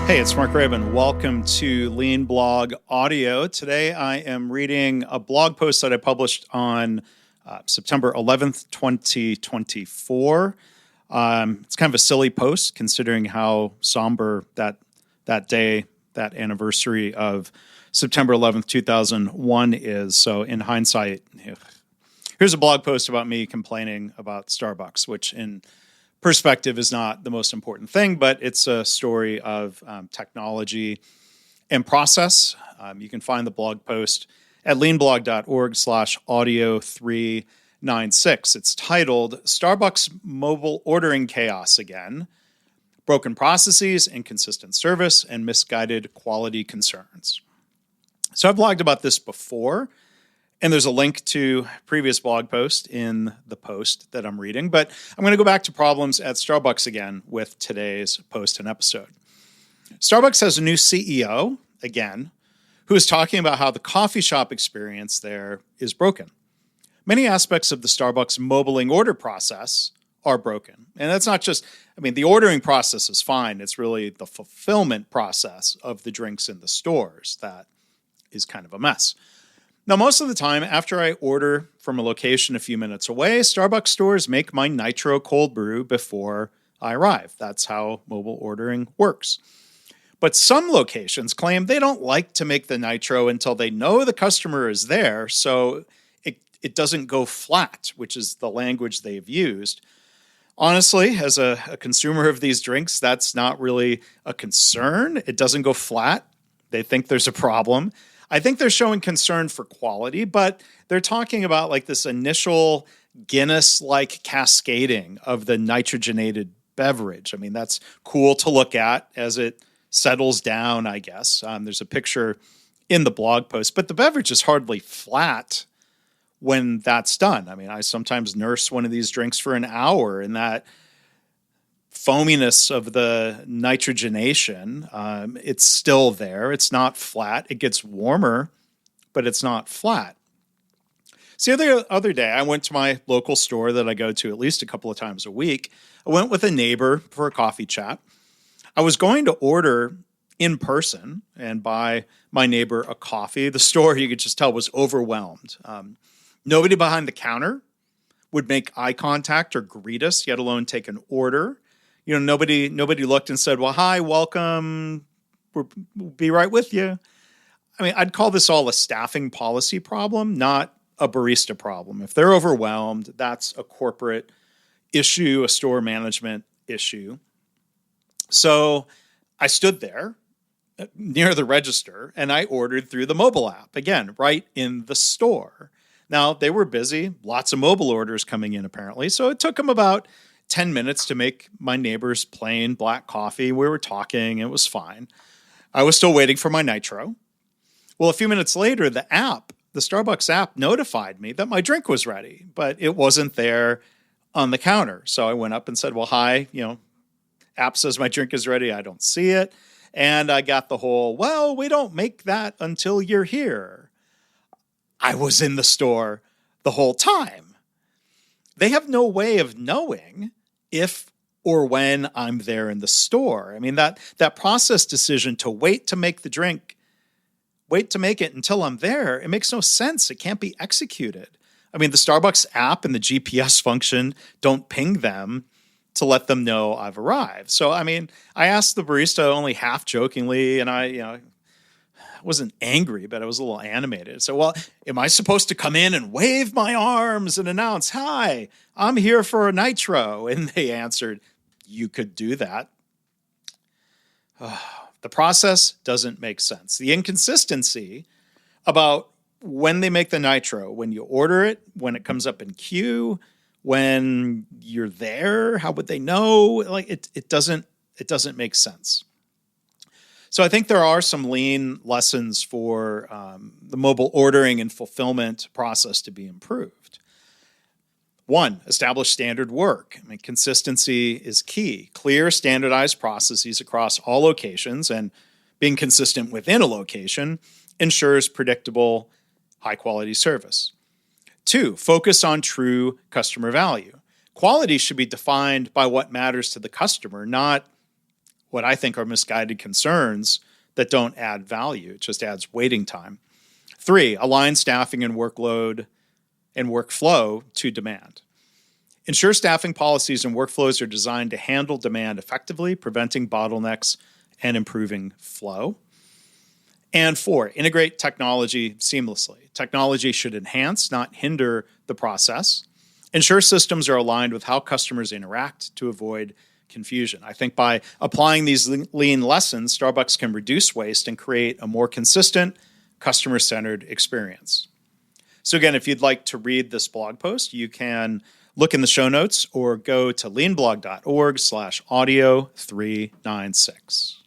Hey, it's Mark Rabin. Welcome to Lean Blog Audio. Today I am reading a blog post that I published on September 11th, 2024. It's kind of a silly post considering how somber that day, that anniversary of September 11th, 2001 is. So in hindsight, here's a blog post about me complaining about Starbucks, which in perspective is not the most important thing, but it's a story of technology and process. You can find the blog post at leanblog.org/audio396. It's titled Starbucks Mobile Ordering Chaos Again, Broken Processes, Inconsistent Service, and Misguided Quality Concerns. So I've blogged about this before, and there's a link to previous blog post in the post that I'm reading. But I'm going to go back to problems at Starbucks again with today's post and episode. Starbucks has a new CEO, again, who is talking about how the coffee shop experience there is broken. Many aspects of the Starbucks mobile order process are broken. And that's not just, the ordering process is fine. It's really the fulfillment process of the drinks in the stores that is kind of a mess. Now, most of the time, after I order from a location a few minutes away, Starbucks stores make my nitro cold brew before I arrive. That's how mobile ordering works. But some locations claim they don't like to make the nitro until they know the customer is there, so it doesn't go flat, which is the language they've used. Honestly, as a consumer of these drinks, that's not really a concern. It doesn't go flat. They think there's a problem. I think they're showing concern for quality, but they're talking about like this initial Guinness-like cascading of the nitrogenated beverage. That's cool to look at as it settles down, I guess. There's a picture in the blog post, but the beverage is hardly flat when that's done. I sometimes nurse one of these drinks for an hour, and that foaminess of the nitrogenation, it's still there. It's not flat. It gets warmer, but it's not flat. So the other day, I went to my local store that I go to at least a couple of times a week. I went with a neighbor for a coffee chat. I was going to order in person and buy my neighbor a coffee. The store, you could just tell, was overwhelmed. Nobody behind the counter would make eye contact or greet us, yet alone take an order. Nobody looked and said, well, hi, welcome, we'll be right with you. I'd call this all a staffing policy problem, not a barista problem. If they're overwhelmed, that's a corporate issue, a store management issue. So I stood there near the register and I ordered through the mobile app, again, right in the store. Now, they were busy, lots of mobile orders coming in apparently, so it took them about 10 minutes to make my neighbor's plain black coffee. We were talking. It was fine. I was still waiting for my nitro. Well, a few minutes later, the Starbucks app notified me that my drink was ready, but it wasn't there on the counter. So I went up and said, well, hi, app says my drink is ready. I don't see it. And I got the whole, well, we don't make that until you're here. I was in the store the whole time. They have no way of knowing if or when I'm there in the store. That process decision to wait to make the drink, wait to make it until I'm there, it makes no sense. It can't be executed. The Starbucks app and the GPS function don't ping them to let them know I've arrived. So, I asked the barista only half jokingly, and I wasn't angry, but I was a little animated. So, well, am I supposed to come in and wave my arms and announce, hi, I'm here for a nitro? And they answered, you could do that. The process doesn't make sense. The inconsistency about when they make the nitro, when you order it, when it comes up in queue, when you're there, how would they know? It doesn't make sense. So I think there are some lean lessons for the mobile ordering and fulfillment process to be improved. One, establish standard work. Consistency is key. Clear, standardized processes across all locations and being consistent within a location ensures predictable, high-quality service. Two, focus on true customer value. Quality should be defined by what matters to the customer, not what I think are misguided concerns that don't add value. It just adds waiting time. 3, align staffing and workload and workflow to demand. Ensure staffing policies and workflows are designed to handle demand effectively, preventing bottlenecks and improving flow. And 4, integrate technology seamlessly. Technology should enhance, not hinder the process. Ensure systems are aligned with how customers interact to avoid confusion. I think by applying these lean lessons, Starbucks can reduce waste and create a more consistent, customer-centered experience. So again, if you'd like to read this blog post, you can look in the show notes or go to leanblog.org/audio396.